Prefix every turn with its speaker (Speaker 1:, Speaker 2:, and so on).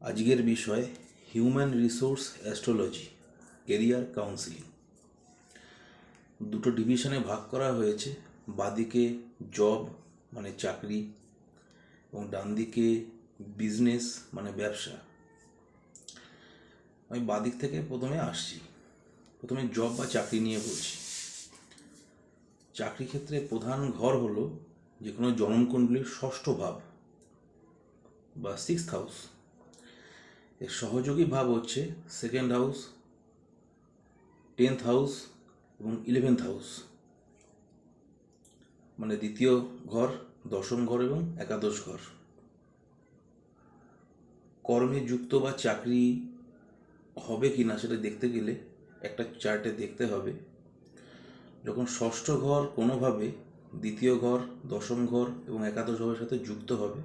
Speaker 1: আজকের বিষয় human resource astrology career counselling. দুটো ডিভিশনে ভাগ করা হয়েছে, বাঁদিকে জব মানে চাকরি এবং ডান দিকে বিজনেস মানে ব্যবসা। আমি বাঁদিক থেকে প্রথমে আসছি। প্রথমে জব বা চাকরি নিয়ে বলছি। চাকরি ক্ষেত্রে প্রধান ঘর হলো যে কোনো জনমকুণ্ডলীর ষষ্ঠ ভাব বা 6th হাউস। এর সহযোগী ভাব হচ্ছে 2nd হাউস, 10th হাউস এবং 11th হাউস, মানে দ্বিতীয় ঘর, দশম ঘর এবং একাদশ ঘর। কর্মে যুক্ত বা চাকরি হবে কি না সেটা দেখতে গেলে একটা চার্টে দেখতে হবে, যখন ষষ্ঠ ঘর কোনোভাবে দ্বিতীয় ঘর, দশম ঘর এবং একাদশ ঘরের সাথে যুক্ত হবে